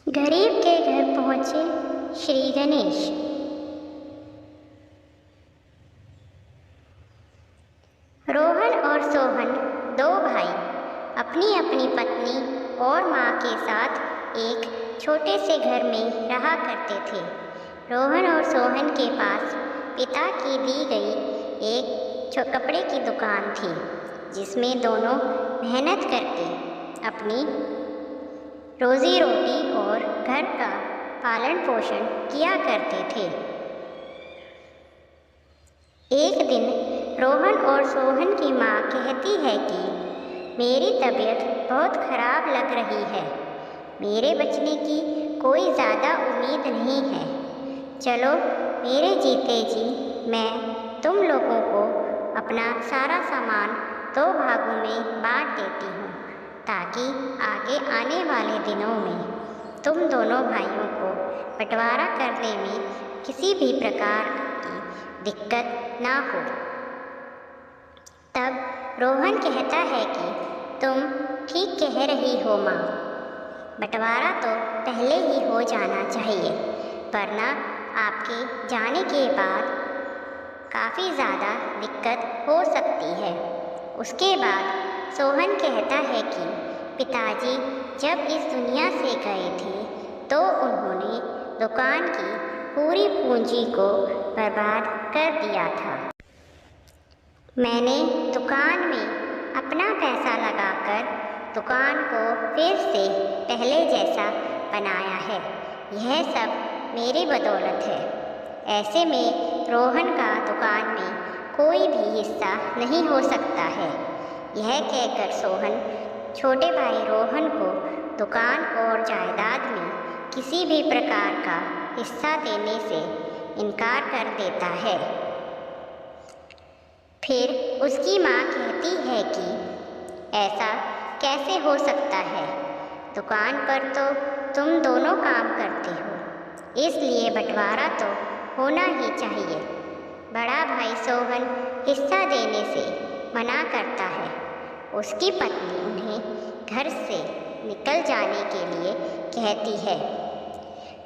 गरीब के घर पहुंचे श्री गणेश। रोहन और सोहन दो भाई अपनी अपनी पत्नी और माँ के साथ एक छोटे से घर में रहा करते थे। रोहन और सोहन के पास पिता की दी गई एक कपड़े की दुकान थी, जिसमें दोनों मेहनत करके अपनी रोजी रोटी और घर का पालन पोषण किया करते थे। एक दिन रोहन और सोहन की माँ कहती है कि मेरी तबीयत बहुत खराब लग रही है, मेरे बचने की कोई ज़्यादा उम्मीद नहीं है। चलो मेरे जीते जी मैं तुम लोगों को अपना सारा सामान 2 भागों में बांट देती हूँ, ताकि आगे आने वाले दिनों में तुम दोनों भाइयों को बंटवारा करने में किसी भी प्रकार की दिक्कत ना हो। तब रोहन कहता है कि तुम ठीक कह रही हो माँ, बंटवारा तो पहले ही हो जाना चाहिए, वरना आपके जाने के बाद काफ़ी ज़्यादा दिक्कत हो सकती है। उसके बाद सोहन कहता है कि पिताजी जब इस दुनिया से गए थे तो उन्होंने दुकान की पूरी पूंजी को बर्बाद कर दिया था। मैंने दुकान में अपना पैसा लगाकर दुकान को फिर से पहले जैसा बनाया है। यह सब मेरी बदौलत है। ऐसे में रोहन का दुकान में कोई भी हिस्सा नहीं हो सकता है। यह कहकर सोहन छोटे भाई रोहन को दुकान और जायदाद में किसी भी प्रकार का हिस्सा देने से इनकार कर देता है। फिर उसकी माँ कहती है कि ऐसा कैसे हो सकता है, दुकान पर तो तुम दोनों काम करते हो, इसलिए बंटवारा तो होना ही चाहिए। बड़ा भाई सोहन हिस्सा देने से मना करता है। उसकी पत्नी उन्हें घर से निकल जाने के लिए कहती है।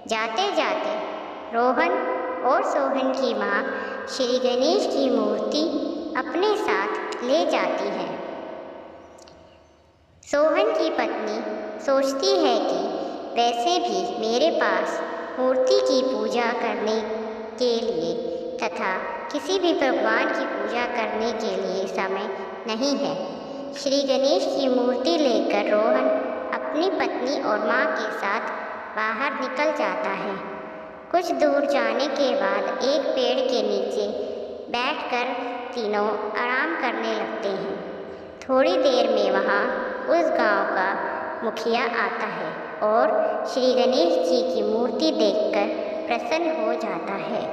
जाते जाते रोहन और सोहन की माँ श्री गणेश की मूर्ति अपने साथ ले जाती है। सोहन की पत्नी सोचती है कि वैसे भी मेरे पास मूर्ति की पूजा करने के लिए तथा किसी भी भगवान की पूजा करने के लिए समय नहीं है। श्री गणेश की मूर्ति लेकर रोहन अपनी पत्नी और माँ के साथ बाहर निकल जाता है। कुछ दूर जाने के बाद एक पेड़ के नीचे बैठकर तीनों आराम करने लगते हैं। थोड़ी देर में वहाँ उस गांव का मुखिया आता है और श्री गणेश जी की मूर्ति देखकर प्रसन्न हो जाता है।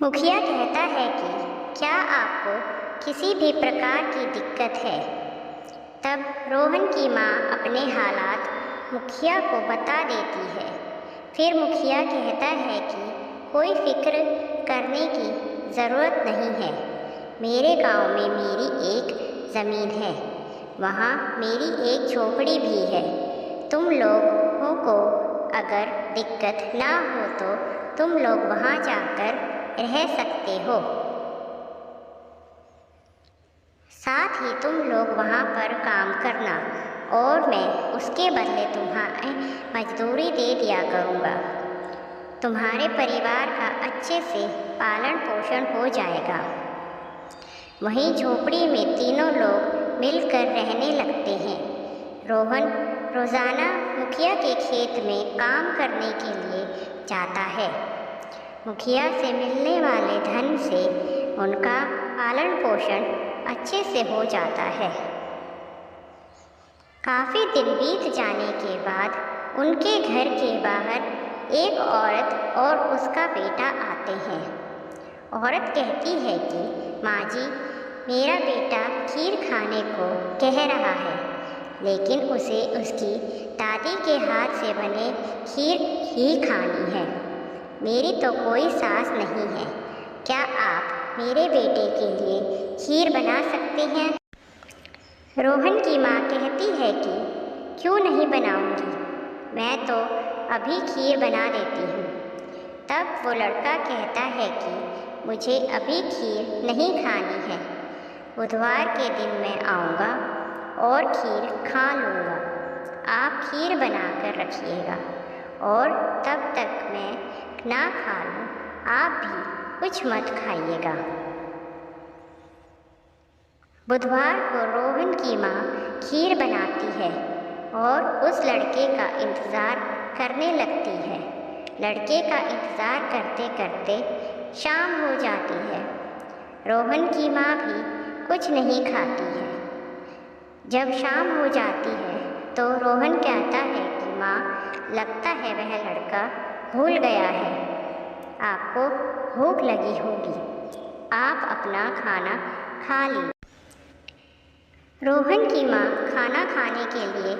मुखिया कहता है कि क्या आपको किसी भी प्रकार की दिक्कत है? तब रोहन की माँ अपने हालात मुखिया को बता देती है। फिर मुखिया कहता है कि कोई फिक्र करने की ज़रूरत नहीं है। मेरे गांव में मेरी एक ज़मीन है, वहाँ मेरी एक झोपड़ी भी है। तुम लोगों को अगर दिक्कत ना हो तो तुम लोग वहाँ जाकर रह सकते हो। साथ ही तुम लोग वहाँ पर काम करना और मैं उसके बदले तुम्हें मजदूरी दे दिया करूँगा। तुम्हारे परिवार का अच्छे से पालन पोषण हो जाएगा। वहीं झोपड़ी में तीनों लोग मिलकर रहने लगते हैं। रोहन रोज़ाना मुखिया के खेत में काम करने के लिए जाता है। मुखिया से मिलने वाले धन से उनका पालन पोषण अच्छे से हो जाता है। काफ़ी दिन बीत जाने के बाद उनके घर के बाहर एक औरत और उसका बेटा आते हैं। औरत कहती है कि माँ जी, मेरा बेटा खीर खाने को कह रहा है, लेकिन उसे उसकी दादी के हाथ से बने खीर ही खानी है। मेरी तो कोई सास नहीं है। क्या आप मेरे बेटे के लिए खीर बना सकते हैं? रोहन की माँ कहती है कि क्यों नहीं बनाऊंगी, मैं तो अभी खीर बना देती हूँ। तब वो लड़का कहता है कि मुझे अभी खीर नहीं खानी है, बुधवार के दिन मैं आऊँगा और खीर खा लूँगा। आप खीर बना कर रखिएगा और तब तक मैं ना खा लूँ आप भी कुछ मत खाइएगा। बुधवार को रोहन की माँ खीर बनाती है और उस लड़के का इंतज़ार करने लगती है। लड़के का इंतज़ार करते करते शाम हो जाती है। रोहन की माँ भी कुछ नहीं खाती है। जब शाम हो जाती है तो रोहन कहता है कि माँ, लगता है वह लड़का भूल गया है, आपको भूख लगी होगी, आप अपना खाना खा लीजिए। रोहन की माँ खाना खाने के लिए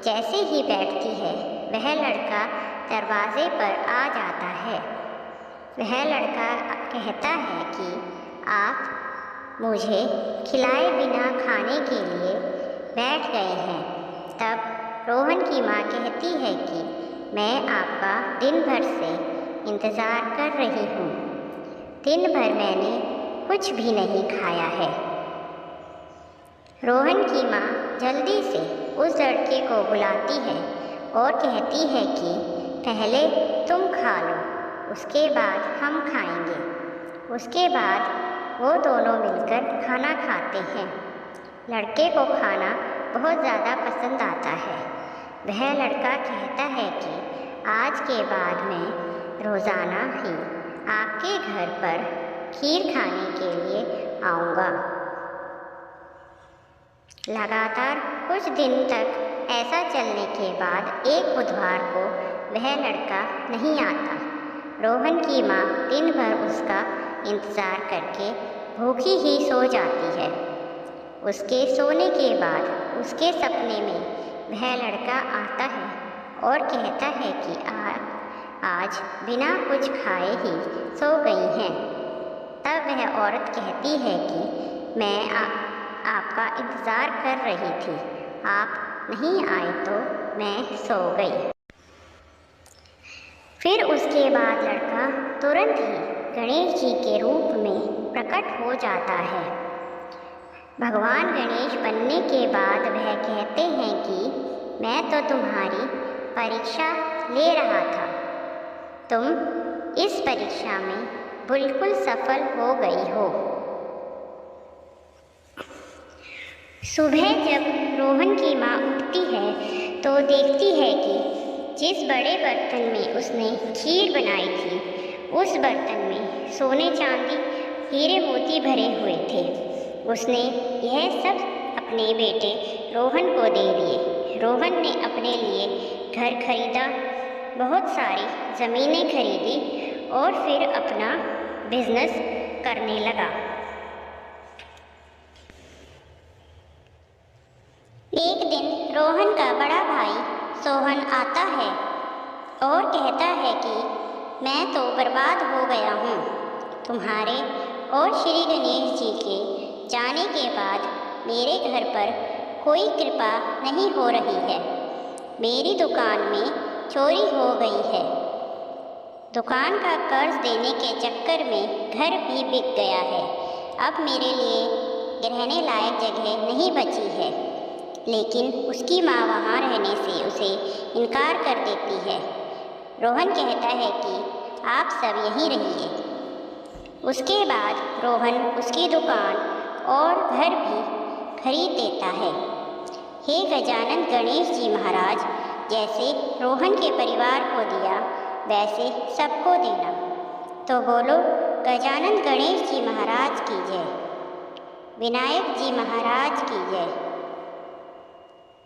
जैसे ही बैठती है, वह लड़का दरवाजे पर आ जाता है। वह लड़का कहता है कि आप मुझे खिलाए बिना खाने के लिए बैठ गए हैं। तब रोहन की माँ कहती है कि मैं आपका दिन भर से इंतज़ार कर रही हूँ, दिन भर मैंने कुछ भी नहीं खाया है। रोहन की माँ जल्दी से उस लड़के को बुलाती है और कहती है कि पहले तुम खा लो, उसके बाद हम खाएंगे। उसके बाद वो दोनों मिलकर खाना खाते हैं। लड़के को खाना बहुत ज़्यादा पसंद आता है। वह लड़का कहता है कि आज के बाद मैं रोज़ाना ही आपके घर पर खीर खाने के लिए आऊँगा। लगातार कुछ दिन तक ऐसा चलने के बाद एक बुधवार को वह लड़का नहीं आता। रोहन की माँ दिन भर उसका इंतज़ार करके भूखी ही सो जाती है। उसके सोने के बाद उसके सपने में वह लड़का आता है और कहता है कि आज बिना कुछ खाए ही सो गई हैं। तब वह औरत कहती है कि मैं आपका इंतज़ार कर रही थी, आप नहीं आए तो मैं सो गई। फिर उसके बाद लड़का तुरंत ही गणेश जी के रूप में प्रकट हो जाता है। भगवान गणेश बनने के बाद वह कहते हैं कि मैं तो तुम्हारी परीक्षा ले रहा था, तुम इस परीक्षा में बिल्कुल सफल हो गई हो। सुबह जब रोहन की माँ उठती है तो देखती है कि जिस बड़े बर्तन में उसने खीर बनाई थी, उस बर्तन में सोने चांदी हीरे मोती भरे हुए थे। उसने यह सब अपने बेटे रोहन को दे दिए। रोहन ने अपने लिए घर खरीदा, बहुत सारी ज़मीनें खरीदी और फिर अपना बिजनेस करने लगा। एक दिन रोहन का बड़ा भाई सोहन आता है और कहता है कि मैं तो बर्बाद हो गया हूँ। तुम्हारे और श्री गणेश जी के जाने के बाद मेरे घर पर कोई कृपा नहीं हो रही है। मेरी दुकान में चोरी हो गई है। दुकान का कर्ज देने के चक्कर में घर भी बिक गया है। अब मेरे लिए रहने लायक जगह नहीं बची है। लेकिन उसकी माँ वहाँ रहने से उसे इनकार कर देती है। रोहन कहता है कि आप सब यहीं रहिए। उसके बाद रोहन उसकी दुकान और घर भी खरीद देता है। हे गजानन गणेश जी महाराज, जैसे रोहन के परिवार को दिया वैसे सबको देना। तो बोलो गजानन गणेश जी महाराज की जय, विनायक जी महाराज की जय।